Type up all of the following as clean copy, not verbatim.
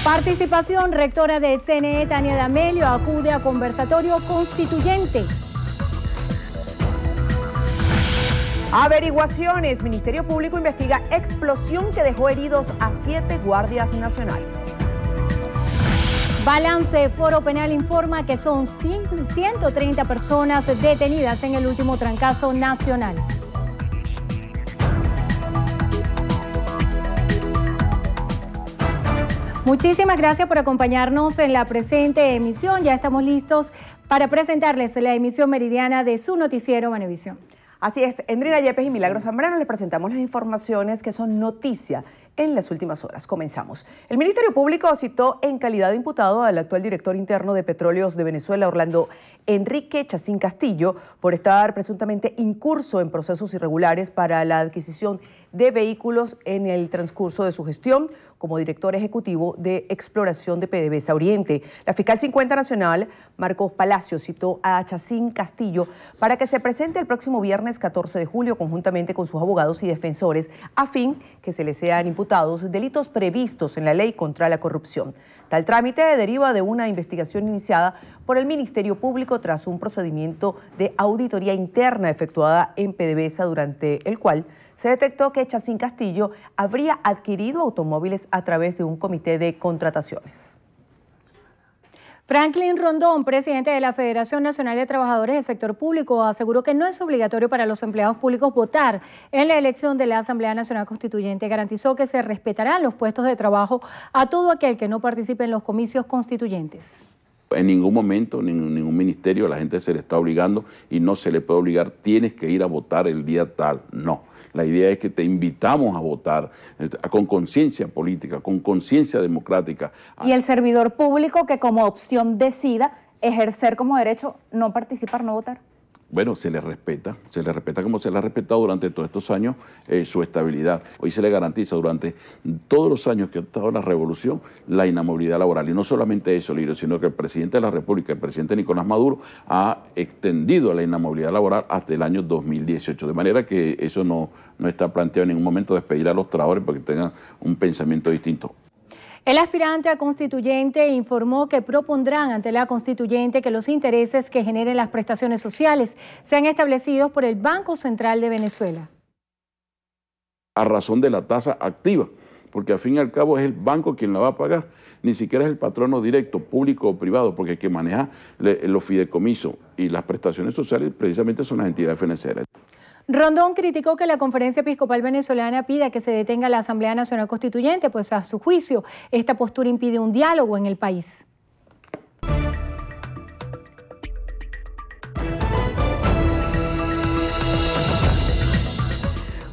Participación, rectora de CNE, Tania D'Amelio, acude a conversatorio constituyente. Averiguaciones. Ministerio Público investiga explosión que dejó heridos a 7 guardias nacionales. Balance. Foro Penal informa que son 130 personas detenidas en el último trancazo nacional. Muchísimas gracias por acompañarnos en la presente emisión. Ya estamos listos para presentarles la emisión meridiana de su noticiero Venevisión. Así es, Endrina Yepes y Milagros Zambrano les presentamos las informaciones que son noticia en las últimas horas. Comenzamos. El Ministerio Público citó en calidad de imputado al actual director interno de Petróleos de Venezuela, Orlando Enrique Chacín Castillo, por estar presuntamente incurso en procesos irregulares para la adquisición de vehículos en el transcurso de su gestión como director ejecutivo de exploración de PDVSA Oriente. La fiscal 50 nacional, Marcos Palacio, citó a Chacín Castillo para que se presente el próximo viernes 14 de julio conjuntamente con sus abogados y defensores a fin que se les sean imputados delitos previstos en la ley contra la corrupción. Tal trámite deriva de una investigación iniciada por el Ministerio Público tras un procedimiento de auditoría interna efectuada en PDVSA, durante el cual se detectó que Chacín Castillo habría adquirido automóviles a través de un comité de contrataciones. Franklin Rondón, presidente de la Federación Nacional de Trabajadores del Sector Público, aseguró que no es obligatorio para los empleados públicos votar en la elección de la Asamblea Nacional Constituyente. Garantizó que se respetarán los puestos de trabajo a todo aquel que no participe en los comicios constituyentes. En ningún momento, ningún ministerio, a la gente se le está obligando y no se le puede obligar, tienes que ir a votar el día tal, no. La idea es que te invitamos a votar con conciencia política, con conciencia democrática. Y el servidor público que como opción decida ejercer como derecho no participar, no votar. Bueno, se le respeta como se le ha respetado durante todos estos años su estabilidad. Hoy se le garantiza durante todos los años que ha estado la revolución la inamovilidad laboral. Y no solamente eso, Lirio, sino que el presidente de la República, el presidente Nicolás Maduro, ha extendido la inamovilidad laboral hasta el año 2018. De manera que eso no está planteado en ningún momento despedir a los trabajadores porque tengan un pensamiento distinto. El aspirante a constituyente informó que propondrán ante la constituyente que los intereses que generen las prestaciones sociales sean establecidos por el Banco Central de Venezuela. A razón de la tasa activa, porque al fin y al cabo es el banco quien la va a pagar, ni siquiera es el patrono directo, público o privado, porque el que maneja los fideicomisos y las prestaciones sociales precisamente son las entidades financieras. Rondón criticó que la Conferencia Episcopal Venezolana pida que se detenga la Asamblea Nacional Constituyente, pues a su juicio esta postura impide un diálogo en el país.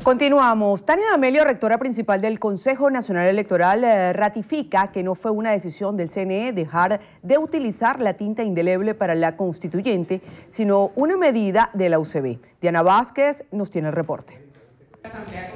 Continuamos. Tania D'Amelio, rectora principal del Consejo Nacional Electoral, ratifica que no fue una decisión del CNE dejar de utilizar la tinta indeleble para la constituyente, sino una medida de la UCB. Diana Vázquez nos tiene el reporte.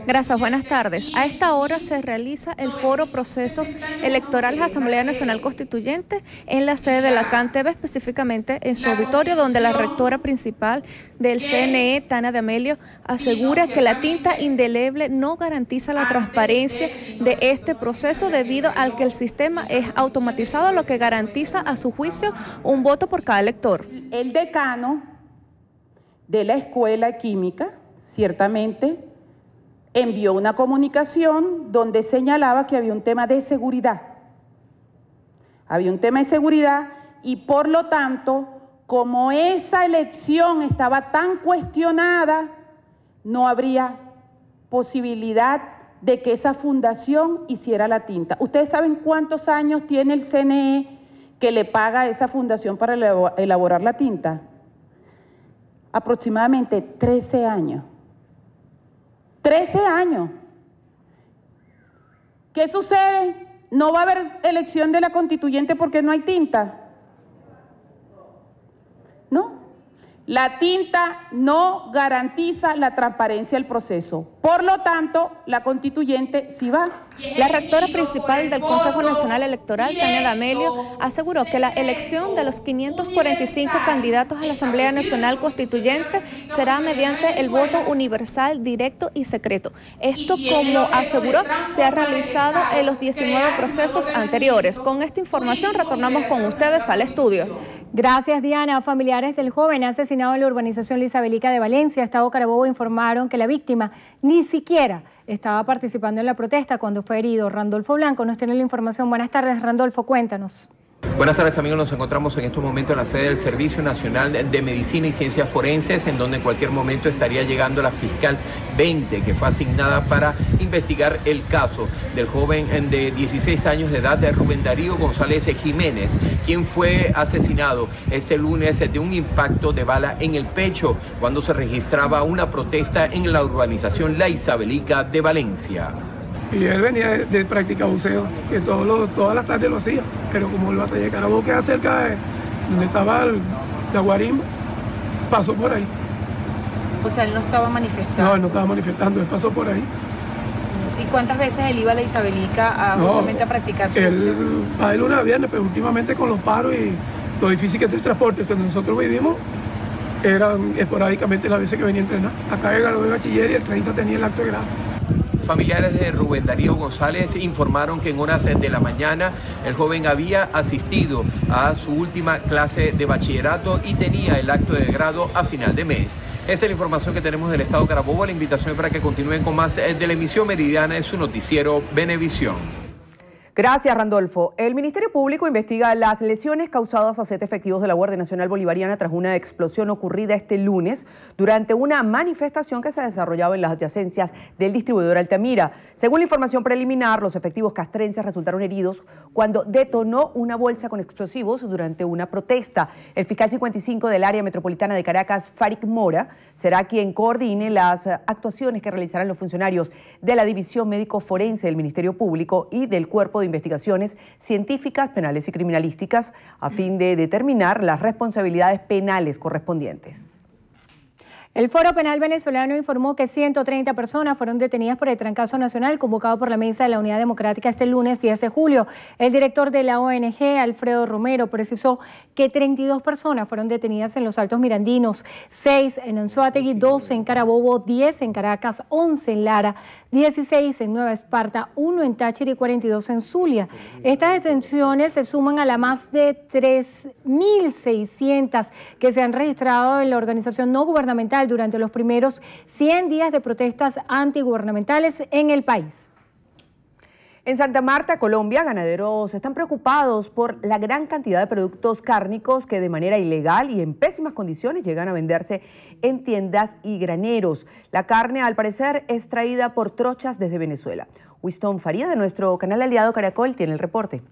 Gracias, buenas tardes. A esta hora se realiza el foro Procesos Electorales Asamblea Nacional Constituyente en la sede de la CAN-TV, específicamente en su auditorio, donde la rectora principal del CNE, Tania D'Amelio, asegura que la tinta indeleble no garantiza la transparencia de este proceso debido al que el sistema es automatizado, lo que garantiza a su juicio un voto por cada elector. El decano de la Escuela Química, ciertamente, envió una comunicación donde señalaba que había un tema de seguridad. Había un tema de seguridad y por lo tanto, como esa elección estaba tan cuestionada, no habría posibilidad de que esa fundación hiciera la tinta. ¿Ustedes saben cuántos años tiene el CNE que le paga a esa fundación para elaborar la tinta? Aproximadamente 13 años. 13 años. ¿Qué sucede? No va a haber elección de la constituyente porque no hay tinta. ¿No? La tinta no garantiza la transparencia del proceso. Por lo tanto, la constituyente sí va. La rectora principal del Consejo Nacional Electoral, Tania D'Amelio, aseguró que la elección de los 545 candidatos a la Asamblea Nacional Constituyente será mediante el voto universal, directo y secreto. Esto, como aseguró, se ha realizado en los 19 procesos anteriores. Con esta información retornamos con ustedes al estudio. Gracias, Diana. Familiares del joven asesinado en la urbanización La Isabelica de Valencia, Estado Carabobo, informaron que la víctima ni siquiera estaba participando en la protesta cuando fue herido. Randolfo Blanco nos tiene la información. Buenas tardes, Randolfo, cuéntanos. Buenas tardes, amigos. Nos encontramos en estos momentos en la sede del Servicio Nacional de Medicina y Ciencias Forenses, en donde en cualquier momento estaría llegando la fiscal 20, que fue asignada para investigar el caso del joven de 16 años de edad, de Rubén Darío González Jiménez, quien fue asesinado este lunes de un impacto de bala en el pecho cuando se registraba una protesta en la urbanización La Isabelica de Valencia. Y él venía de practicar buceo, que todas las tardes lo hacía, pero como el batalla de Carabobo queda cerca de donde estaba el Guarín, pasó por ahí. O sea, él no estaba manifestando. No, él no estaba manifestando, él pasó por ahí. ¿Y cuántas veces él iba a La Isabelica justamente a practicar su él va de lunes a viernes, pero últimamente con los paros y lo difícil que es el transporte, donde nosotros vivimos, eran esporádicamente las veces que venía a entrenar. Acá llega de bachiller y el 30 tenía el acto de grado. Familiares de Rubén Darío González informaron que en horas de la mañana el joven había asistido a su última clase de bachillerato y tenía el acto de grado a final de mes. Esa es la información que tenemos del Estado Carabobo. La invitación es para que continúen con más de la emisión meridiana de su noticiero Venevisión. Gracias, Randolfo. El Ministerio Público investiga las lesiones causadas a 7 efectivos de la Guardia Nacional Bolivariana tras una explosión ocurrida este lunes durante una manifestación que se desarrollaba en las adyacencias del distribuidor Altamira. Según la información preliminar, los efectivos castrenses resultaron heridos cuando detonó una bolsa con explosivos durante una protesta. El fiscal 55 del área metropolitana de Caracas, Farik Mora, será quien coordine las actuaciones que realizarán los funcionarios de la División Médico Forense del Ministerio Público y del Cuerpo de Investigaciones Científicas, Penales y Criminalísticas a fin de determinar las responsabilidades penales correspondientes. El Foro Penal Venezolano informó que 130 personas fueron detenidas por el trancazo nacional convocado por la Mesa de la Unidad Democrática este lunes 10 de julio. El director de la ONG, Alfredo Romero, precisó que 32 personas fueron detenidas en los Altos Mirandinos, 6 en Anzoátegui, 12 en Carabobo, 10 en Caracas, 11 en Lara, 16 en Nueva Esparta, 1 en Táchira y 42 en Zulia. Estas detenciones se suman a las más de 3.600 que se han registrado en la organización no gubernamental durante los primeros 100 días de protestas antigubernamentales en el país. En Santa Marta, Colombia, ganaderos están preocupados por la gran cantidad de productos cárnicos que de manera ilegal y en pésimas condiciones llegan a venderse en tiendas y graneros. La carne, al parecer, es traída por trochas desde Venezuela. Winston Faría, de nuestro canal aliado Caracol, tiene el reporte.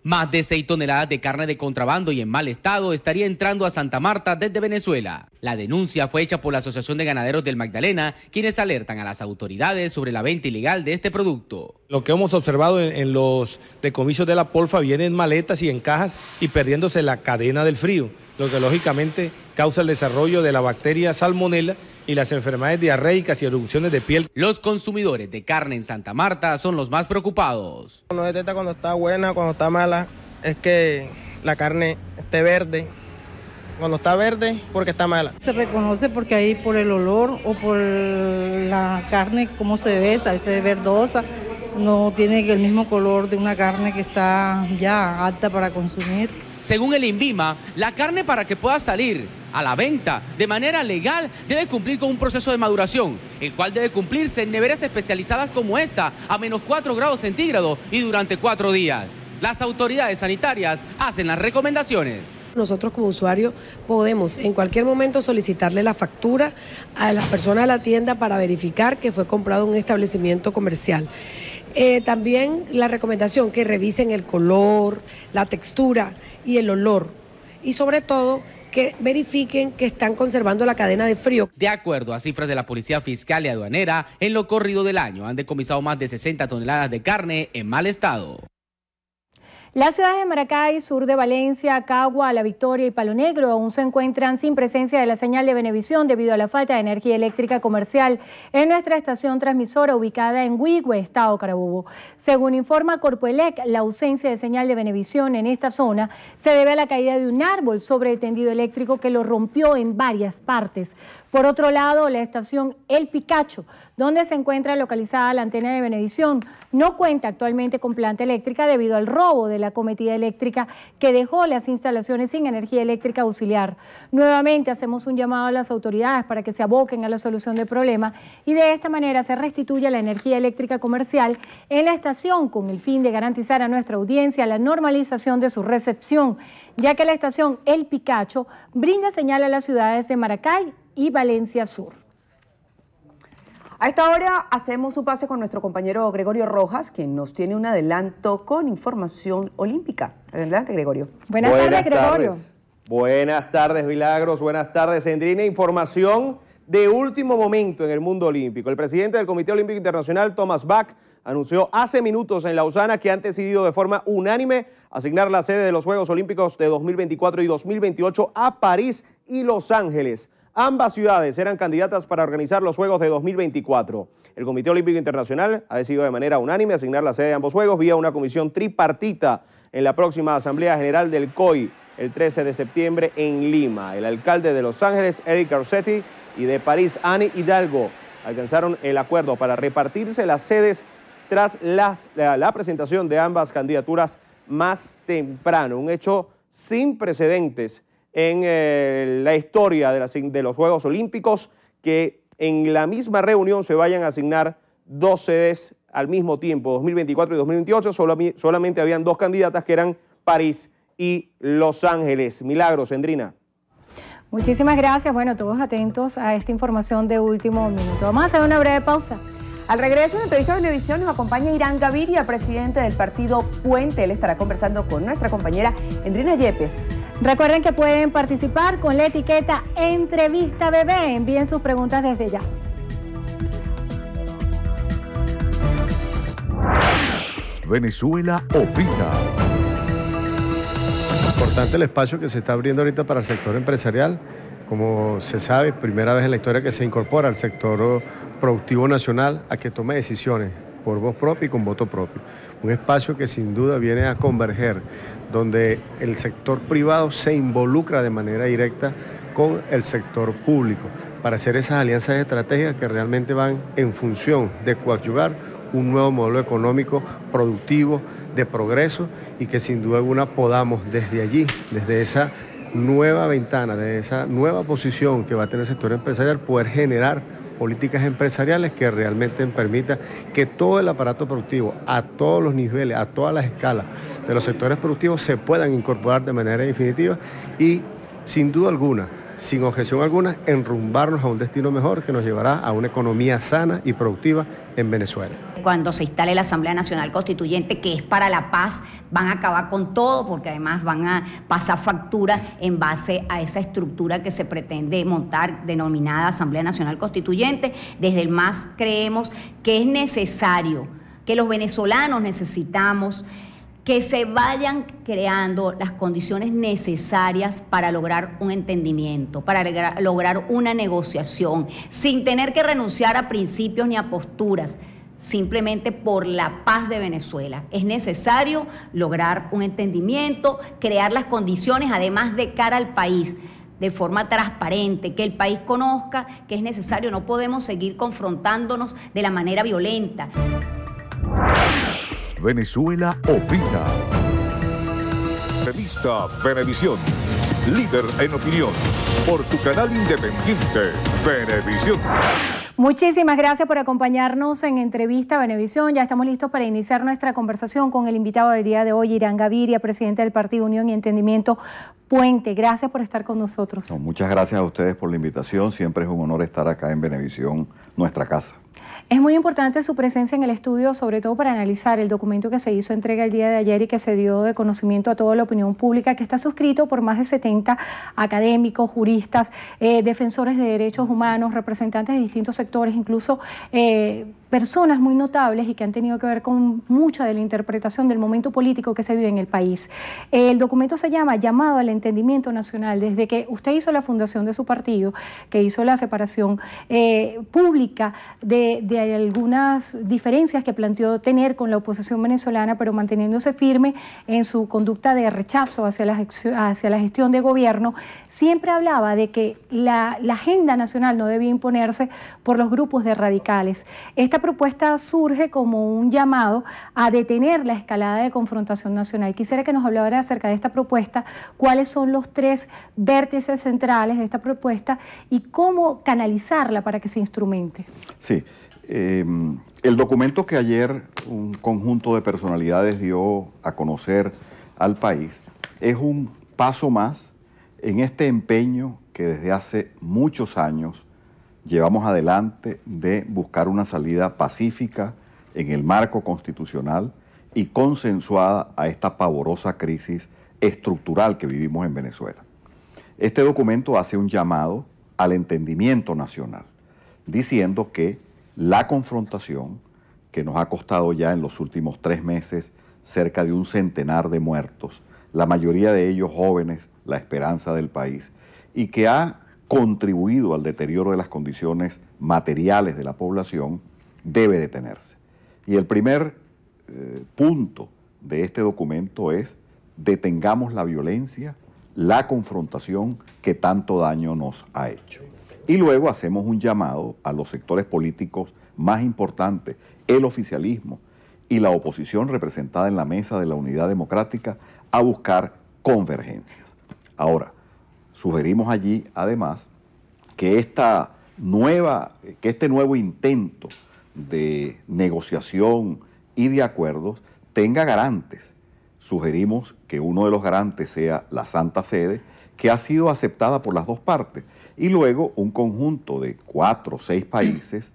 Más de 6 toneladas de carne de contrabando y en mal estado estaría entrando a Santa Marta desde Venezuela. La denuncia fue hecha por la Asociación de Ganaderos del Magdalena, quienes alertan a las autoridades sobre la venta ilegal de este producto. Lo que hemos observado en los decomisos de la polfa viene en maletas y en cajas y perdiéndose la cadena del frío, lo que lógicamente causa el desarrollo de la bacteria Salmonella y las enfermedades diarreicas y erupciones de piel. Los consumidores de carne en Santa Marta son los más preocupados. No detecta cuando está buena, cuando está mala, es que la carne esté verde. Cuando está verde, porque está mala. Se reconoce porque ahí por el olor o por la carne, cómo se ve, a veces verdosa, no tiene el mismo color de una carne que está ya apta para consumir. Según el INVIMA, la carne para que pueda salir a la venta de manera legal debe cumplir con un proceso de maduración, el cual debe cumplirse en neveras especializadas como esta a menos 4 grados centígrados y durante 4 días. Las autoridades sanitarias hacen las recomendaciones. Nosotros como usuarios podemos en cualquier momento solicitarle la factura a las personas de la tienda para verificar que fue comprado en un establecimiento comercial. También la recomendación que revisen el color, la textura y el olor y sobre todo que verifiquen que están conservando la cadena de frío. De acuerdo a cifras de la Policía Fiscal y Aduanera, en lo corrido del año han decomisado más de 60 toneladas de carne en mal estado. Las ciudades de Maracay, sur de Valencia, Cagua, La Victoria y Palo Negro aún se encuentran sin presencia de la señal de Venevisión debido a la falta de energía eléctrica comercial en nuestra estación transmisora ubicada en Huigüe, Estado Carabobo. Según informa Corpoelec, la ausencia de señal de Venevisión en esta zona se debe a la caída de un árbol sobre el tendido eléctrico que lo rompió en varias partes. Por otro lado, la estación El Picacho, donde se encuentra localizada la antena de Venevisión, no cuenta actualmente con planta eléctrica debido al robo de la cometida eléctrica que dejó las instalaciones sin energía eléctrica auxiliar. Nuevamente hacemos un llamado a las autoridades para que se aboquen a la solución del problema y de esta manera se restituya la energía eléctrica comercial en la estación con el fin de garantizar a nuestra audiencia la normalización de su recepción, ya que la estación El Picacho brinda señal a las ciudades de Maracay y Valencia Sur. A esta hora hacemos un pase con nuestro compañero Gregorio Rojas, quien nos tiene un adelanto con información olímpica. Adelante, Gregorio. Buenas tardes, Gregorio. Buenas tardes, Milagros. Buenas tardes, Sandrina. Información de último momento en el mundo olímpico. El presidente del Comité Olímpico Internacional, Thomas Bach, anunció hace minutos en Lausana que han decidido de forma unánime asignar la sede de los Juegos Olímpicos de 2024 y 2028 a París y Los Ángeles. Ambas ciudades eran candidatas para organizar los Juegos de 2024. El Comité Olímpico Internacional ha decidido de manera unánime asignar la sede de ambos Juegos vía una comisión tripartita en la próxima Asamblea General del COI el 13 de septiembre en Lima. El alcalde de Los Ángeles, Eric Garcetti, y de París, Anne Hidalgo, alcanzaron el acuerdo para repartirse las sedes tras la presentación de ambas candidaturas más temprano. Un hecho sin precedentes en la historia de los Juegos Olímpicos, que en la misma reunión se vayan a asignar dos sedes al mismo tiempo, 2024 y 2028, solamente habían dos candidatas que eran París y Los Ángeles. Milagros, Sandrina. Muchísimas gracias. Bueno, todos atentos a esta información de último minuto. Vamos a hacer una breve pausa. Al regreso de la entrevista de Venevisión nos acompaña Irán Gaviria, presidente del partido Puente. Él estará conversando con nuestra compañera Endrina Yepes. Recuerden que pueden participar con la etiqueta Entrevista Bebé. Envíen sus preguntas desde ya. Venezuela opina. Importante el espacio que se está abriendo ahorita para el sector empresarial. Como se sabe, primera vez en la historia que se incorpora al sector productivo nacional a que tome decisiones por voz propia y con voto propio. Un espacio que sin duda viene a converger, donde el sector privado se involucra de manera directa con el sector público para hacer esas alianzas estratégicas que realmente van en función de coadyuvar un nuevo modelo económico productivo, de progreso, y que sin duda alguna podamos desde allí, desde esa nueva ventana, de esa nueva posición que va a tener el sector empresarial, poder generar políticas empresariales que realmente permitan que todo el aparato productivo, a todos los niveles, a todas las escalas de los sectores productivos se puedan incorporar de manera definitiva y, sin duda alguna, sin objeción alguna, enrumbarnos a un destino mejor que nos llevará a una economía sana y productiva en Venezuela. Cuando se instale la Asamblea Nacional Constituyente, que es para la paz, van a acabar con todo, porque además van a pasar factura en base a esa estructura que se pretende montar, denominada Asamblea Nacional Constituyente. Desde el MAS creemos que es necesario, que los venezolanos necesitamos que se vayan creando las condiciones necesarias para lograr un entendimiento, para lograr una negociación, sin tener que renunciar a principios ni a posturas, simplemente por la paz de Venezuela. Es necesario lograr un entendimiento, crear las condiciones, además de cara al país, de forma transparente, que el país conozca que es necesario. No podemos seguir confrontándonos de la manera violenta. Venezuela opina. Revista Venevisión, líder en opinión, por tu canal independiente, Venevisión. Muchísimas gracias por acompañarnos en Entrevista Venevisión. Ya estamos listos para iniciar nuestra conversación con el invitado del día de hoy, Irán Gaviria, presidente del Partido Unión y Entendimiento Puente. Gracias por estar con nosotros. No, muchas gracias a ustedes por la invitación. Siempre es un honor estar acá en Venevisión, nuestra casa. Es muy importante su presencia en el estudio, sobre todo para analizar el documento que se hizo entrega el día de ayer y que se dio de conocimiento a toda la opinión pública, que está suscrito por más de 70 académicos, juristas, defensores de derechos humanos, representantes de distintos sectores, incluso personas muy notables y que han tenido que ver con mucha de la interpretación del momento político que se vive en el país. El documento se llama Llamado al Entendimiento Nacional. Desde que usted hizo la fundación de su partido, que hizo la separación pública de algunas diferencias que planteó tener con la oposición venezolana, pero manteniéndose firme en su conducta de rechazo hacia la gestión de gobierno, siempre hablaba de que la agenda nacional no debía imponerse por los grupos de radicales. Esta propuesta surge como un llamado a detener la escalada de confrontación nacional. Quisiera que nos hablara acerca de esta propuesta, cuáles son los 3 vértices centrales de esta propuesta y cómo canalizarla para que se instrumente. Sí, el documento que ayer un conjunto de personalidades dio a conocer al país es un paso más en este empeño que desde hace muchos años llevamos adelante de buscar una salida pacífica en el marco constitucional y consensuada a esta pavorosa crisis estructural que vivimos en Venezuela. Este documento hace un llamado al entendimiento nacional, diciendo que la confrontación, que nos ha costado ya en los últimos 3 meses cerca de un centenar de muertos, la mayoría de ellos jóvenes, la esperanza del país, y que ha contribuido al deterioro de las condiciones materiales de la población, debe detenerse. Y el primer punto de este documento es: detengamos la violencia, la confrontación que tanto daño nos ha hecho. Y luego hacemos un llamado a los sectores políticos más importantes, el oficialismo y la oposición representada en la mesa de la Unidad Democrática, a buscar convergencias. Ahora, sugerimos allí, además, que este nuevo intento de negociación y de acuerdos tenga garantes. Sugerimos que uno de los garantes sea la Santa Sede, que ha sido aceptada por las 2 partes, y luego un conjunto de 4 o 6 países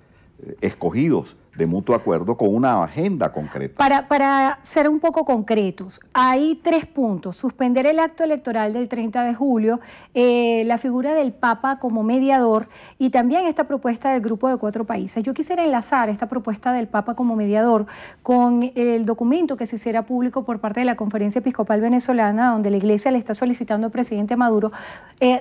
escogidos de mutuo acuerdo con una agenda concreta. Para ser un poco concretos, hay 3 puntos: suspender el acto electoral del 30 de julio, la figura del Papa como mediador y también esta propuesta del grupo de 4 países. Yo quisiera enlazar esta propuesta del Papa como mediador con el documento que se hiciera público por parte de la Conferencia Episcopal Venezolana, donde la Iglesia le está solicitando al presidente Maduro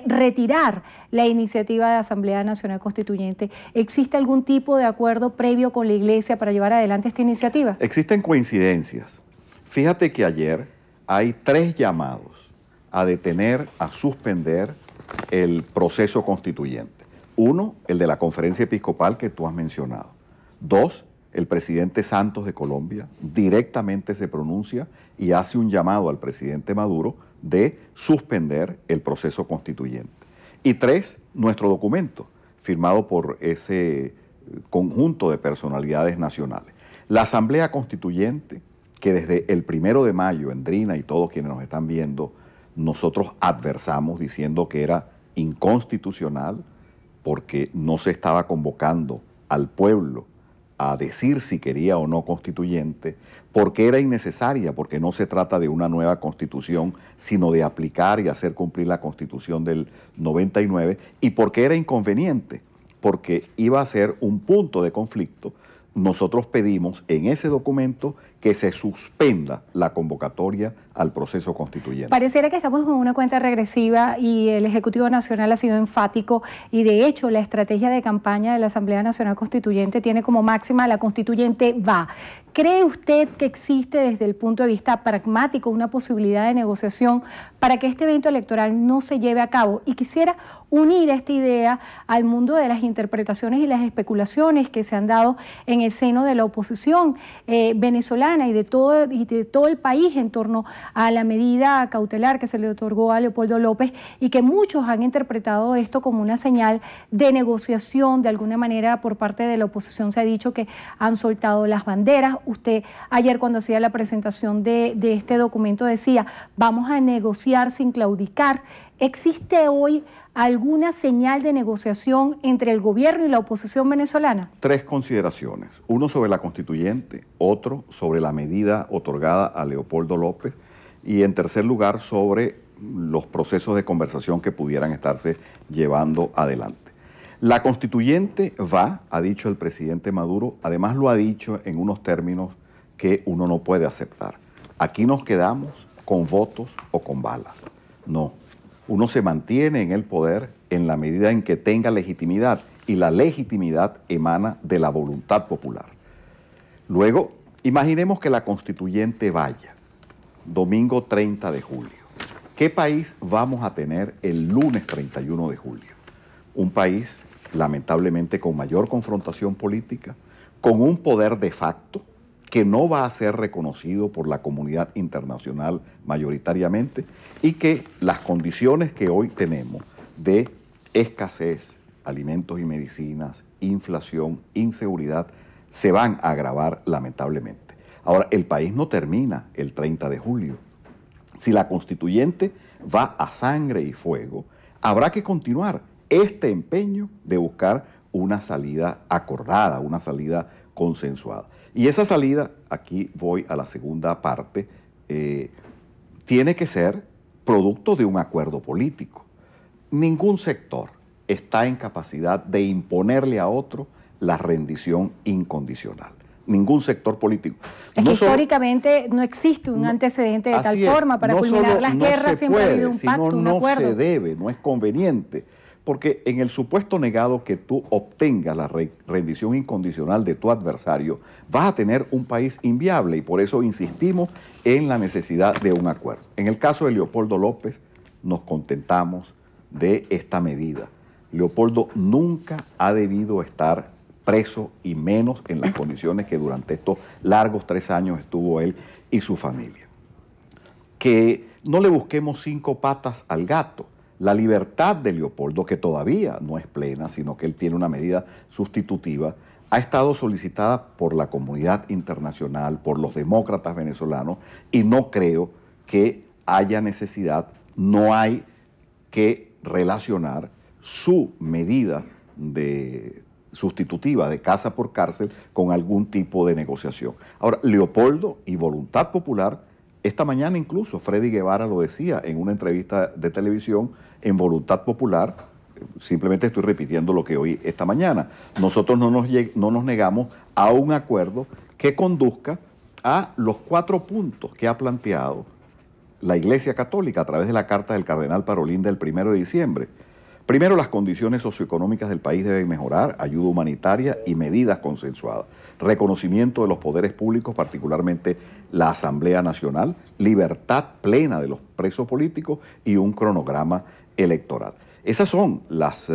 retirar la iniciativa de Asamblea Nacional Constituyente. ¿Existe algún tipo de acuerdo previo con la Iglesia para llevar adelante esta iniciativa? Existen coincidencias. Fíjate que ayer hay 3 llamados a detener, a suspender el proceso constituyente. 1, el de la Conferencia Episcopal que tú has mencionado. 2, el presidente Santos de Colombia directamente se pronuncia y hace un llamado al presidente Maduro de suspender el proceso constituyente. Y 3, nuestro documento, firmado por ese conjunto de personalidades nacionales. La Asamblea Constituyente, que desde el 1 de mayo, Endrina y todos quienes nos están viendo, nosotros adversamos diciendo que era inconstitucional porque no se estaba convocando al pueblo a decir si quería o no constituyente, porque era innecesaria, porque no se trata de una nueva constitución, sino de aplicar y hacer cumplir la Constitución del 99, y porque era inconveniente, porque iba a ser un punto de conflicto. Nosotros pedimos en ese documento que se suspenda la convocatoria al proceso constituyente. Pareciera que estamos en una cuenta regresiva y el Ejecutivo Nacional ha sido enfático y de hecho la estrategia de campaña de la Asamblea Nacional Constituyente tiene como máxima: la constituyente va. ¿Cree usted que existe desde el punto de vista pragmático una posibilidad de negociación para que este evento electoral no se lleve a cabo? Y quisiera unir esta idea al mundo de las interpretaciones y las especulaciones que se han dado en el seno de la oposición venezolana y de todo el país en torno a la medida cautelar que se le otorgó a Leopoldo López, y que muchos han interpretado esto como una señal de negociación. De alguna manera, por parte de la oposición se ha dicho que han soltado las banderas. Usted ayer, cuando hacía la presentación de este documento, decía: vamos a negociar sin claudicar. ¿Existe hoy alguna señal de negociación entre el gobierno y la oposición venezolana? 3 consideraciones. 1 sobre la constituyente, otro sobre la medida otorgada a Leopoldo López, y en tercer lugar sobre los procesos de conversación que pudieran estarse llevando adelante. La constituyente va, ha dicho el presidente Maduro, además lo ha dicho en unos términos que uno no puede aceptar. Aquí nos quedamos con votos o con balas. No, uno se mantiene en el poder en la medida en que tenga legitimidad, y la legitimidad emana de la voluntad popular. Luego, imaginemos que la constituyente vaya, domingo 30 de julio. ¿Qué país vamos a tener el lunes 31 de julio? Un país, lamentablemente, con mayor confrontación política, con un poder de facto que no va a ser reconocido por la comunidad internacional mayoritariamente, y que las condiciones que hoy tenemos de escasez, alimentos y medicinas, inflación, inseguridad, se van a agravar lamentablemente. Ahora, el país no termina el 30 de julio. Si la constituyente va a sangre y fuego, habrá que continuar este empeño de buscar una salida acordada, una salida consensuada. Y esa salida, aquí voy a la segunda parte, tiene que ser producto de un acuerdo político. Ningún sector está en capacidad de imponerle a otro la rendición incondicional. Ningún sector político. Es que históricamente no existe un antecedente de tal forma para culminar las guerras, siempre ha habido un pacto, un acuerdo. No se debe, no es conveniente, porque en el supuesto negado que tú obtengas la rendición incondicional de tu adversario, vas a tener un país inviable, y por eso insistimos en la necesidad de un acuerdo. En el caso de Leopoldo López, nos contentamos de esta medida. Leopoldo nunca ha debido estar preso, y menos en las condiciones que durante estos largos 3 años estuvo él y su familia. Que no le busquemos 5 patas al gato. La libertad de Leopoldo, que todavía no es plena, sino que él tiene una medida sustitutiva, ha estado solicitada por la comunidad internacional, por los demócratas venezolanos, y no creo que haya necesidad, no hay que relacionar su medida sustitutiva de casa por cárcel con algún tipo de negociación. Ahora, Leopoldo y voluntad popular, esta mañana incluso Freddy Guevara lo decía en una entrevista de televisión, en Voluntad Popular, simplemente estoy repitiendo lo que oí esta mañana, nosotros no nos negamos a un acuerdo que conduzca a los 4 puntos que ha planteado la Iglesia Católica a través de la carta del cardenal Parolín del 1 de diciembre. Primero, las condiciones socioeconómicas del país deben mejorar, ayuda humanitaria y medidas consensuadas. Reconocimiento de los poderes públicos, particularmente la Asamblea Nacional, libertad plena de los presos políticos y un cronograma electoral. Esas son las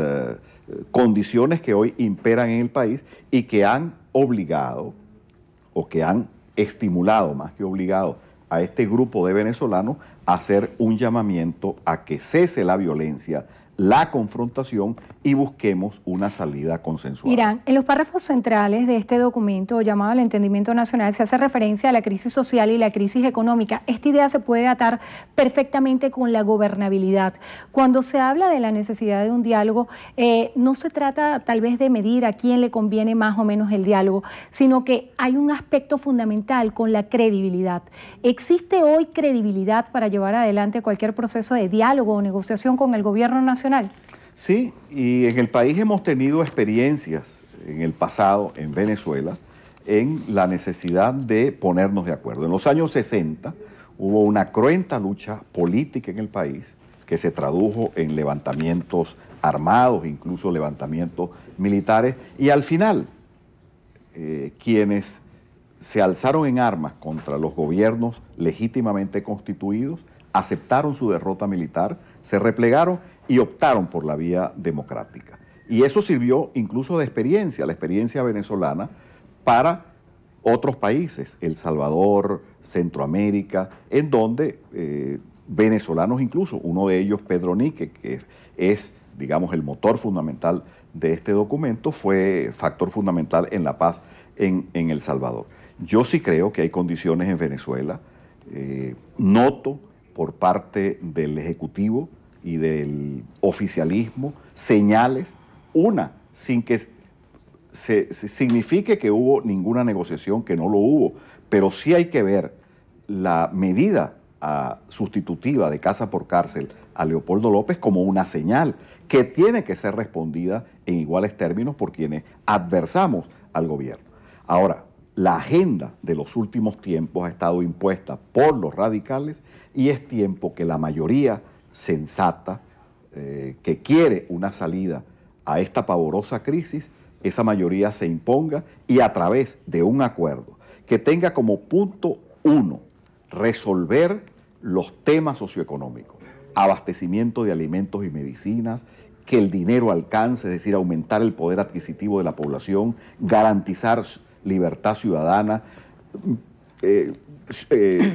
condiciones que hoy imperan en el país y que han obligado, o que han estimulado más que obligado, a este grupo de venezolanos a hacer un llamamiento a que cese la violencia, la confrontación, y busquemos una salida consensuada. Irán, en los párrafos centrales de este documento llamado al entendimiento nacional se hace referencia a la crisis social y la crisis económica. Esta idea se puede atar perfectamente con la gobernabilidad. Cuando se habla de la necesidad de un diálogo, no se trata tal vez de medir a quién le conviene más o menos el diálogo, sino que hay un aspecto fundamental con la credibilidad. ¿Existe hoy credibilidad para llevar adelante cualquier proceso de diálogo o negociación con el gobierno nacional? Sí, y en el país hemos tenido experiencias en el pasado, en Venezuela, en la necesidad de ponernos de acuerdo. En los años 60 hubo una cruenta lucha política en el país que se tradujo en levantamientos armados, incluso levantamientos militares, y al final quienes se alzaron en armas contra los gobiernos legítimamente constituidos aceptaron su derrota militar, se replegaron y optaron por la vía democrática. Y eso sirvió incluso de experiencia, la experiencia venezolana, para otros países, El Salvador, Centroamérica, en donde venezolanos incluso, uno de ellos Pedro Nique, que es, digamos, el motor fundamental de este documento, fue factor fundamental en la paz en El Salvador. Yo sí creo que hay condiciones en Venezuela, noto por parte del Ejecutivo y del oficialismo señales, una, sin que se signifique que hubo ninguna negociación, que no lo hubo, pero sí hay que ver la medida sustitutiva de casa por cárcel a Leopoldo López como una señal que tiene que ser respondida en iguales términos por quienes adversamos al gobierno. Ahora, la agenda de los últimos tiempos ha estado impuesta por los radicales y es tiempo que la mayoría sensata que quiere una salida a esta pavorosa crisis, esa mayoría se imponga y a través de un acuerdo que tenga como punto uno resolver los temas socioeconómicos, abastecimiento de alimentos y medicinas, que el dinero alcance, es decir, aumentar el poder adquisitivo de la población, garantizar libertad ciudadana,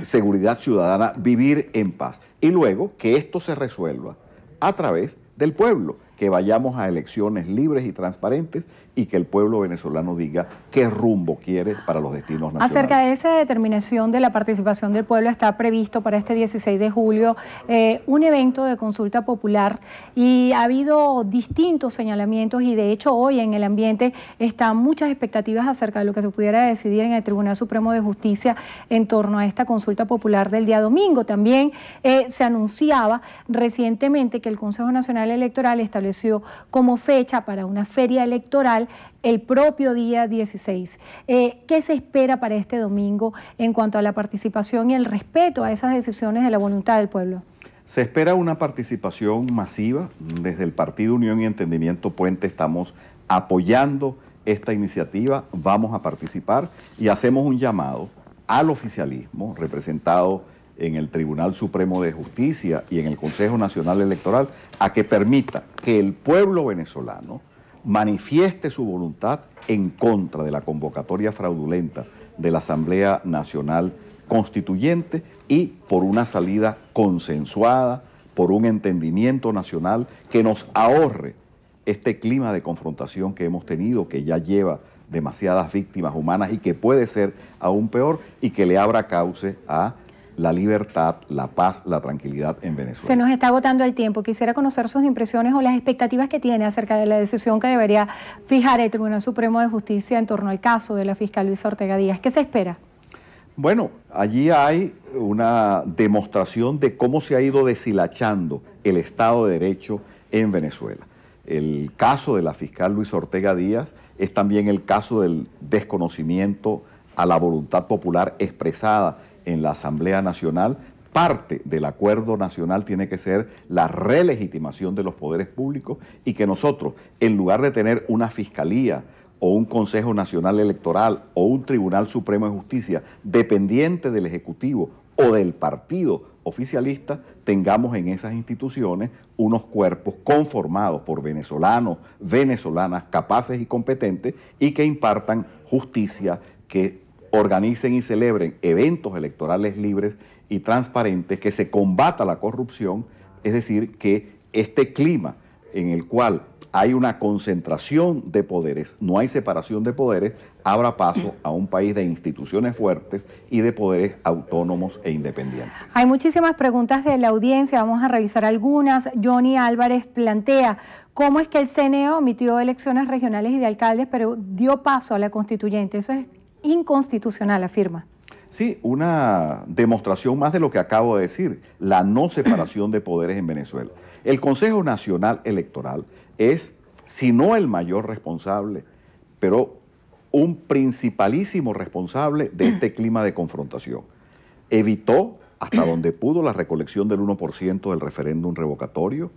seguridad ciudadana, vivir en paz. Y luego que esto se resuelva a través del pueblo, que vayamos a elecciones libres y transparentes y que el pueblo venezolano diga qué rumbo quiere para los destinos nacionales. Acerca de esa determinación de la participación del pueblo, está previsto para este 16 de julio un evento de consulta popular y ha habido distintos señalamientos y de hecho hoy en el ambiente están muchas expectativas acerca de lo que se pudiera decidir en el Tribunal Supremo de Justicia en torno a esta consulta popular del día domingo. También se anunciaba recientemente que el Consejo Nacional Electoral estableció como fecha para una feria electoral el propio día 16. ¿Qué se espera para este domingo en cuanto a la participación y el respeto a esas decisiones de la voluntad del pueblo? Se espera una participación masiva. Desde el Partido Unión y Entendimiento Puente estamos apoyando esta iniciativa, vamos a participar y hacemos un llamado al oficialismo representado en el Tribunal Supremo de Justicia y en el Consejo Nacional Electoral a que permita que el pueblo venezolano manifieste su voluntad en contra de la convocatoria fraudulenta de la Asamblea Nacional Constituyente y por una salida consensuada, por un entendimiento nacional que nos ahorre este clima de confrontación que hemos tenido, que ya lleva demasiadas víctimas humanas y que puede ser aún peor y que le abra cauce a la libertad, la paz, la tranquilidad en Venezuela. Se nos está agotando el tiempo. Quisiera conocer sus impresiones o las expectativas que tiene acerca de la decisión que debería fijar el Tribunal Supremo de Justicia en torno al caso de la fiscal Luisa Ortega Díaz. ¿Qué se espera? Bueno, allí hay una demostración de cómo se ha ido deshilachando el Estado de Derecho en Venezuela. El caso de la fiscal Luisa Ortega Díaz es también el caso del desconocimiento a la voluntad popular expresada en la Asamblea Nacional. Parte del acuerdo nacional tiene que ser la relegitimación de los poderes públicos y que nosotros, en lugar de tener una fiscalía o un Consejo Nacional Electoral o un Tribunal Supremo de Justicia dependiente del Ejecutivo o del partido oficialista, tengamos en esas instituciones unos cuerpos conformados por venezolanos, venezolanas capaces y competentes y que impartan justicia, que organicen y celebren eventos electorales libres y transparentes, que se combata la corrupción, es decir, que este clima en el cual hay una concentración de poderes, no hay separación de poderes, abra paso a un país de instituciones fuertes y de poderes autónomos e independientes. Hay muchísimas preguntas de la audiencia, vamos a revisar algunas. Johnny Álvarez plantea, ¿cómo es que el CNE omitió elecciones regionales y de alcaldes, pero dio paso a la constituyente? Eso es inconstitucional, afirma. Sí, una demostración más de lo que acabo de decir, la no separación de poderes en Venezuela. El Consejo Nacional Electoral es, si no el mayor responsable, pero un principalísimo responsable de este clima de confrontación. Evitó, hasta donde pudo, la recolección del 1% del referéndum revocatorio,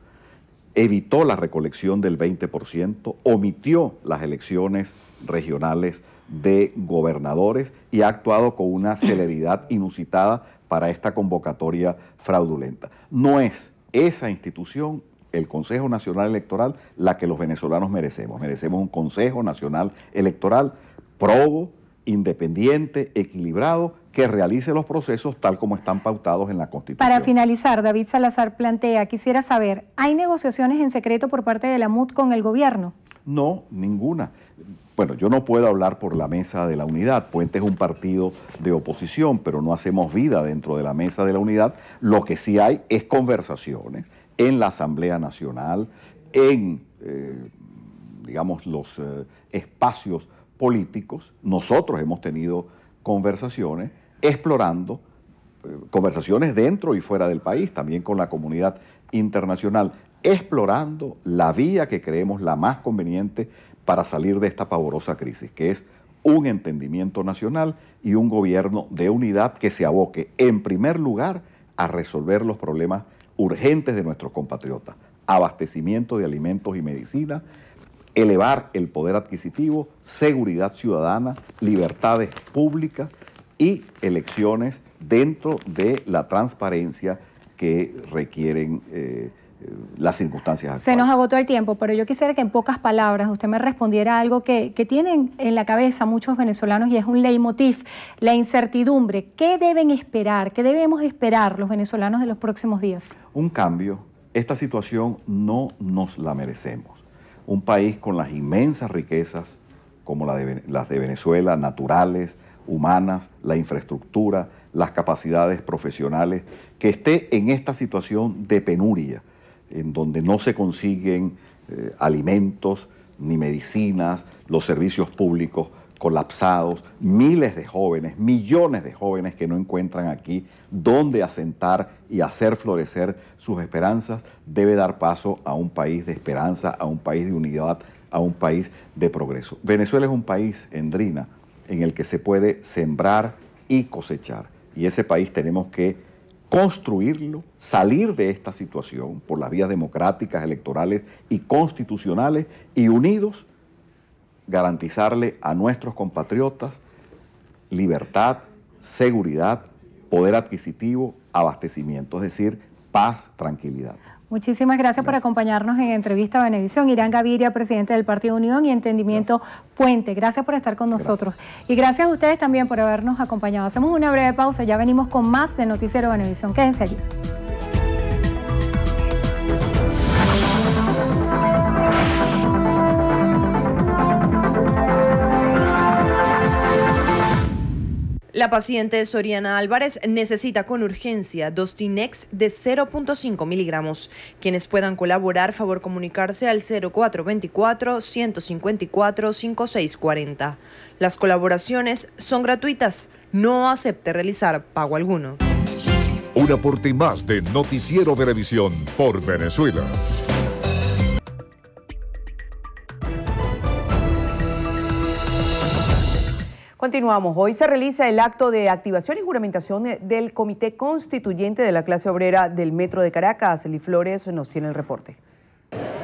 evitó la recolección del 20%, omitió las elecciones regionales de gobernadores y ha actuado con una celeridad inusitada para esta convocatoria fraudulenta. No es esa institución, el Consejo Nacional Electoral, la que los venezolanos merecemos. Merecemos un Consejo Nacional Electoral probo, independiente, equilibrado, que realice los procesos tal como están pautados en la Constitución. Para finalizar, David Salazar plantea, quisiera saber, ¿hay negociaciones en secreto por parte de la MUD con el gobierno? No, ninguna. Bueno, yo no puedo hablar por la Mesa de la Unidad. Puente es un partido de oposición, pero no hacemos vida dentro de la Mesa de la Unidad. Lo que sí hay es conversaciones en la Asamblea Nacional, en, digamos, los espacios políticos. Nosotros hemos tenido conversaciones explorando conversaciones dentro y fuera del país, también con la comunidad internacional, explorando la vía que creemos la más conveniente para salir de esta pavorosa crisis, que es un entendimiento nacional y un gobierno de unidad que se aboque en primer lugar a resolver los problemas urgentes de nuestros compatriotas: abastecimiento de alimentos y medicina, elevar el poder adquisitivo, seguridad ciudadana, libertades públicas y elecciones dentro de la transparencia que requieren las circunstancias actuales. Se nos agotó el tiempo, pero yo quisiera que en pocas palabras usted me respondiera algo que tienen en la cabeza muchos venezolanos y es un leitmotiv, la incertidumbre. ¿Qué deben esperar? ¿Qué debemos esperar los venezolanos de los próximos días? Un cambio. Esta situación no nos la merecemos. Un país con las inmensas riquezas como las de Venezuela, naturales, humanas, la infraestructura, las capacidades profesionales, que esté en esta situación de penuria, en donde no se consiguen alimentos ni medicinas, los servicios públicos colapsados, miles de jóvenes, millones de jóvenes que no encuentran aquí dónde asentar y hacer florecer sus esperanzas, debe dar paso a un país de esperanza, a un país de unidad, a un país de progreso. Venezuela es un país, Endrina, en el que se puede sembrar y cosechar, y ese país tenemos que construirlo, salir de esta situación por las vías democráticas, electorales y constitucionales, y unidos garantizarle a nuestros compatriotas libertad, seguridad, poder adquisitivo, abastecimiento, es decir, paz, tranquilidad. Muchísimas gracias por acompañarnos en Entrevista a Venevisión. Irán Gaviria, presidente del Partido Unión y Entendimiento Puente. Gracias por estar con nosotros. Y gracias a ustedes también por habernos acompañado. Hacemos una breve pausa, ya venimos con más de Noticiero Venevisión. Quédense allí. La paciente Soriana Álvarez necesita con urgencia Dostinex de 0.5 miligramos. Quienes puedan colaborar, favor comunicarse al 0424-154-5640. Las colaboraciones son gratuitas. No acepte realizar pago alguno. Un aporte más de Noticiero Venevisión por Venezuela. Continuamos. Hoy se realiza el acto de activación y juramentación del Comité Constituyente de la Clase Obrera del Metro de Caracas. Eli Flores nos tiene el reporte.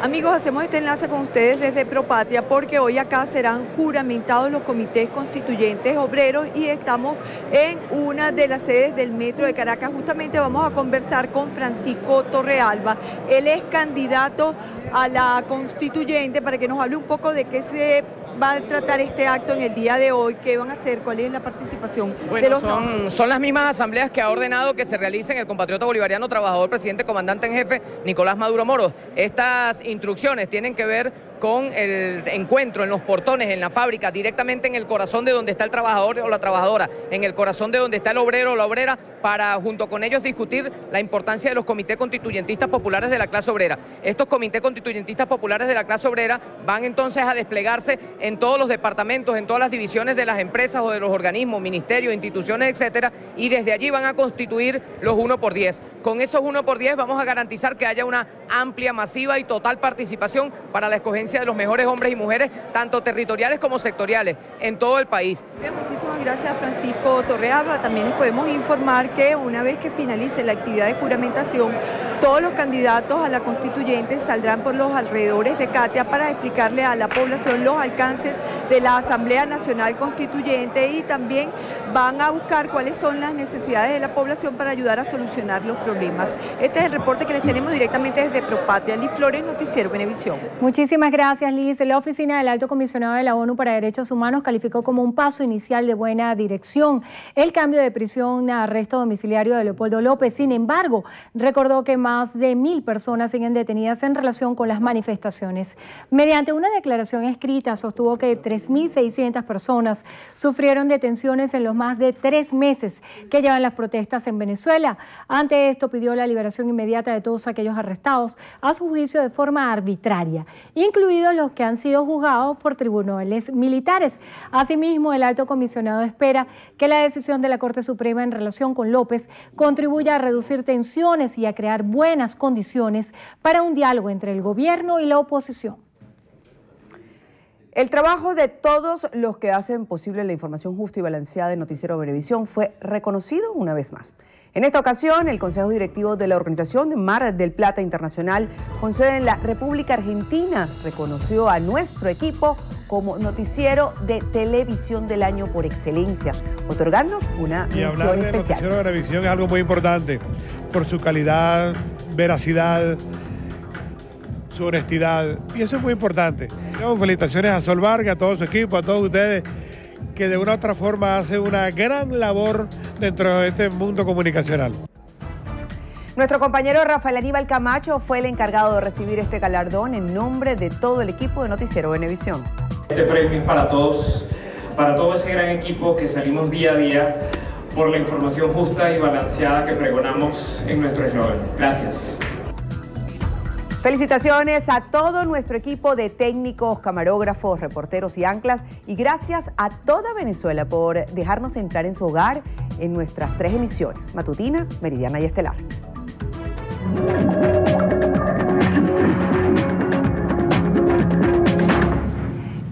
Amigos, hacemos este enlace con ustedes desde Propatria porque hoy acá serán juramentados los comités constituyentes obreros y estamos en una de las sedes del Metro de Caracas. Justamente vamos a conversar con Francisco Torrealba. Él es candidato a la constituyente para que nos hable un poco de qué se va a tratar este acto en el día de hoy, qué van a hacer, cuál es la participación de los... Son las mismas asambleas que ha ordenado que se realicen el compatriota bolivariano, trabajador, presidente, comandante en jefe, Nicolás Maduro Moros. Estas instrucciones tienen que ver con el encuentro en los portones, en la fábrica, directamente en el corazón de donde está el trabajador o la trabajadora, en el corazón de donde está el obrero o la obrera, para junto con ellos discutir la importancia de los comités constituyentistas populares de la clase obrera. Estos comités constituyentistas populares de la clase obrera van entonces a desplegarse en todos los departamentos, en todas las divisiones de las empresas o de los organismos, ministerios, instituciones, etcétera, y desde allí van a constituir los 1×10. Con esos 1×10 vamos a garantizar que haya una amplia, masiva y total participación para la escogencia de los mejores hombres y mujeres, tanto territoriales como sectoriales, en todo el país. Bien, muchísimas gracias, Francisco Torrealba. También les podemos informar que una vez que finalice la actividad de juramentación, todos los candidatos a la constituyente saldrán por los alrededores de Catia para explicarle a la población los alcances de la Asamblea Nacional Constituyente y también van a buscar cuáles son las necesidades de la población para ayudar a solucionar los problemas. Este es el reporte que les tenemos directamente desde Propatria. Eli Flores, Noticiero Venevisión. Muchísimas gracias, Liz. La Oficina del Alto Comisionado de la ONU para Derechos Humanos calificó como un paso inicial de buena dirección el cambio de prisión a arresto domiciliario de Leopoldo López. Sin embargo, recordó que más de 1000 personas siguen detenidas en relación con las manifestaciones. Mediante una declaración escrita, sostuvo que 3.600 personas sufrieron detenciones en los más de 3 meses que llevan las protestas en Venezuela. Ante esto, pidió la liberación inmediata de todos aquellos arrestados condenados a su juicio de forma arbitraria, incluidos los que han sido juzgados por tribunales militares. Asimismo, el alto comisionado espera que la decisión de la Corte Suprema en relación con López contribuya a reducir tensiones y a crear buenas condiciones para un diálogo entre el gobierno y la oposición. El trabajo de todos los que hacen posible la información justa y balanceada de Noticiero Venevisión fue reconocido una vez más. En esta ocasión, el Consejo Directivo de la Organización Mar del Plata Internacional, con sede en la República Argentina, reconoció a nuestro equipo como Noticiero de Televisión del Año por excelencia, otorgando una mención especial. Y hablar de Noticiero Venevisión es algo muy importante, por su calidad, veracidad, su honestidad, y eso es muy importante. Felicitaciones a Sol Vargas, a todo su equipo, a todos ustedes, que de una u otra forma hacen una gran labor dentro de este mundo comunicacional. Nuestro compañero Rafael Aníbal Camacho fue el encargado de recibir este galardón en nombre de todo el equipo de Noticiero Venevisión. Este premio es para todos, para todo ese gran equipo que salimos día a día por la información justa y balanceada que pregonamos en nuestro eslogan. Gracias. Felicitaciones a todo nuestro equipo de técnicos, camarógrafos, reporteros y anclas, y gracias a toda Venezuela por dejarnos entrar en su hogar en nuestras 3 emisiones, matutina, meridiana y estelar.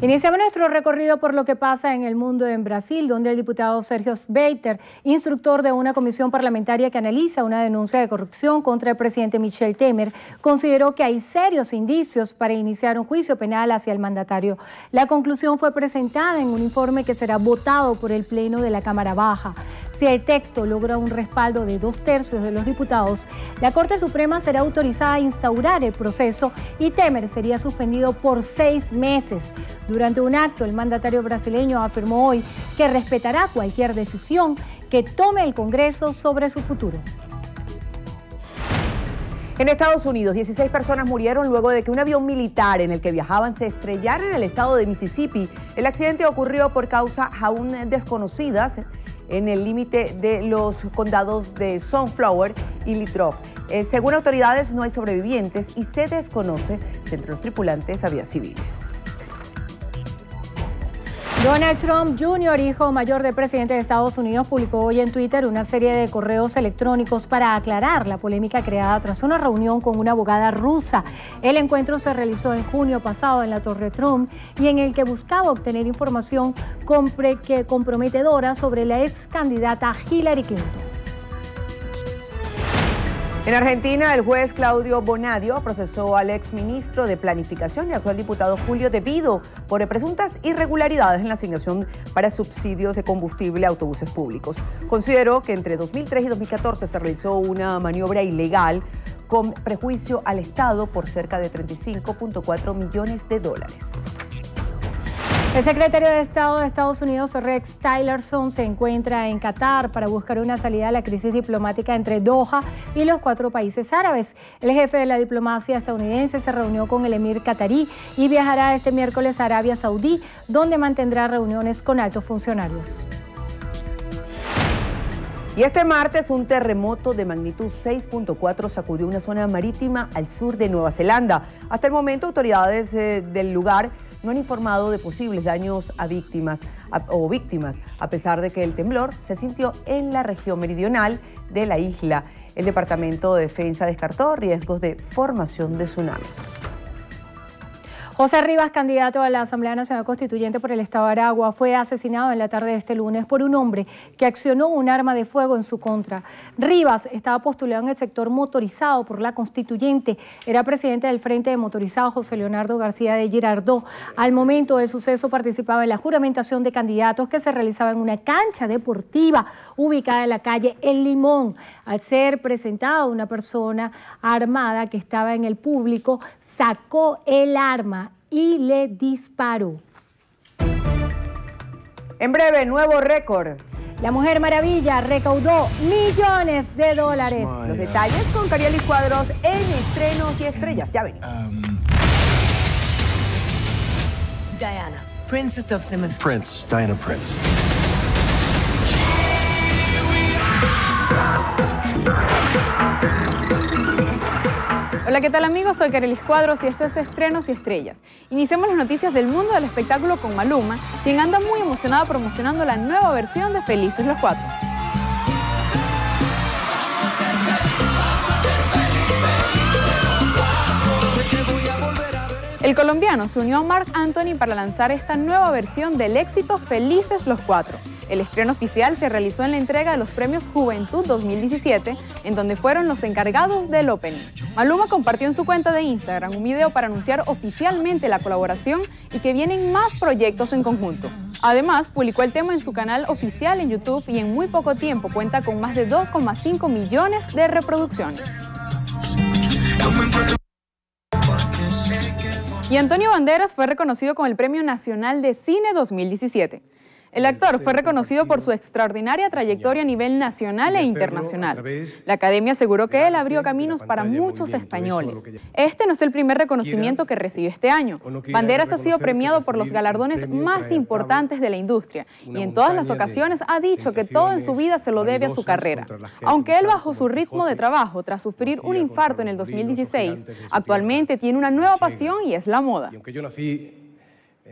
Iniciamos nuestro recorrido por lo que pasa en el mundo en Brasil, donde el diputado Sergio Sveiter, instructor de una comisión parlamentaria que analiza una denuncia de corrupción contra el presidente Michel Temer, consideró que hay serios indicios para iniciar un juicio penal hacia el mandatario. La conclusión fue presentada en un informe que será votado por el Pleno de la Cámara Baja. Si el texto logra un respaldo de 2/3 de los diputados, la Corte Suprema será autorizada a instaurar el proceso y Temer sería suspendido por 6 meses. Durante un acto, el mandatario brasileño afirmó hoy que respetará cualquier decisión que tome el Congreso sobre su futuro. En Estados Unidos, 16 personas murieron luego de que un avión militar en el que viajaban se estrellara en el estado de Mississippi. El accidente ocurrió por causas aún desconocidas en el límite de los condados de Sunflower y Latrobe. Según autoridades, no hay sobrevivientes y se desconoce si entre los tripulantes había civiles. Donald Trump Jr., hijo mayor del presidente de Estados Unidos, publicó hoy en Twitter una serie de correos electrónicos para aclarar la polémica creada tras una reunión con una abogada rusa. El encuentro se realizó en junio pasado en la Torre Trump y en el que buscaba obtener información comprometedora sobre la ex candidata Hillary Clinton. En Argentina, el juez Claudio Bonadio procesó al exministro de Planificación y actual diputado Julio De Vido por presuntas irregularidades en la asignación para subsidios de combustible a autobuses públicos. Consideró que entre 2003 y 2014 se realizó una maniobra ilegal con prejuicio al Estado por cerca de $35.4 millones. El secretario de Estado de Estados Unidos, Rex Tillerson, se encuentra en Qatar para buscar una salida a la crisis diplomática entre Doha y los 4 países árabes. El jefe de la diplomacia estadounidense se reunió con el emir catarí y viajará este miércoles a Arabia Saudí, donde mantendrá reuniones con altos funcionarios. Y este martes un terremoto de magnitud 6.4 sacudió una zona marítima al sur de Nueva Zelanda. Hasta el momento, autoridades del lugar no han informado de posibles daños a víctimas, a pesar de que el temblor se sintió en la región meridional de la isla. El Departamento de Defensa descartó riesgos de formación de tsunami. José Rivas, candidato a la Asamblea Nacional Constituyente por el Estado de Aragua, fue asesinado en la tarde de este lunes por un hombre que accionó un arma de fuego en su contra. Rivas estaba postulado en el sector motorizado por la Constituyente. Era presidente del Frente de Motorizados José Leonardo García de Girardot. Al momento del suceso participaba en la juramentación de candidatos que se realizaba en una cancha deportiva ubicada en la calle El Limón. Al ser presentada una persona armada que estaba en el público, sacó el arma y le disparó. En breve, nuevo récord. La Mujer Maravilla recaudó $millones. Los detalles con Carielis Cuadros en Estrenos y Estrellas. Ya venimos. Diana, Princess of the Mystic. Prince, Diana Prince. Hola, ¿qué tal amigos? Soy Carelis Cuadros y esto es Estrenos y Estrellas. Iniciamos las noticias del mundo del espectáculo con Maluma, quien anda muy emocionada promocionando la nueva versión de Felices los Cuatro. El colombiano se unió a Marc Anthony para lanzar esta nueva versión del éxito Felices los Cuatro. El estreno oficial se realizó en la entrega de los premios Juventud 2017, en donde fueron los encargados del opening. Maluma compartió en su cuenta de Instagram un video para anunciar oficialmente la colaboración y que vienen más proyectos en conjunto. Además, publicó el tema en su canal oficial en YouTube y en muy poco tiempo cuenta con más de 2,5 millones de reproducciones. Y Antonio Banderas fue reconocido con el Premio Nacional de Cine 2017. El actor fue reconocido por su extraordinaria trayectoria a nivel nacional e internacional. La Academia aseguró que él abrió caminos para muchos españoles. Este no es el primer reconocimiento que recibió este año. Banderas ha sido premiado por los galardones más importantes de la industria y en todas las ocasiones ha dicho que todo en su vida se lo debe a su carrera. Aunque él bajó su ritmo de trabajo tras sufrir un infarto en el 2016, actualmente tiene una nueva pasión y es la moda.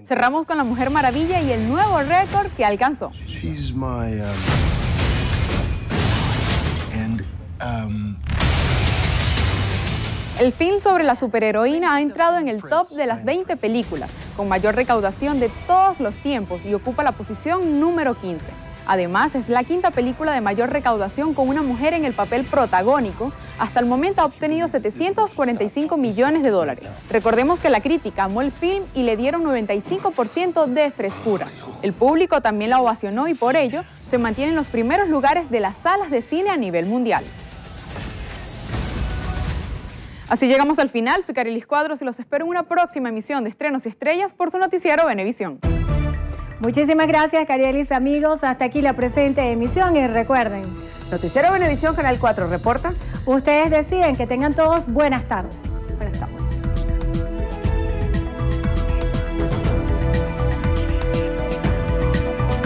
Cerramos con la Mujer Maravilla y el nuevo récord que alcanzó. El film sobre la superheroína ha entrado en el top de las 20 películas, con mayor recaudación de todos los tiempos y ocupa la posición número 15. Además, es la quinta película de mayor recaudación con una mujer en el papel protagónico. Hasta el momento ha obtenido 745 millones de dólares. Recordemos que la crítica amó el film y le dieron 95% de frescura. El público también la ovacionó y por ello se mantiene en los primeros lugares de las salas de cine a nivel mundial. Así llegamos al final. Soy Carelis Cuadros y los espero en una próxima emisión de Estrenos y Estrellas por su noticiero Venevisión. Muchísimas gracias, Carelis, amigos. Hasta aquí la presente emisión y recuerden, Noticiero Venevisión, Canal 4, reporta. Ustedes deciden. Que tengan todos buenas tardes.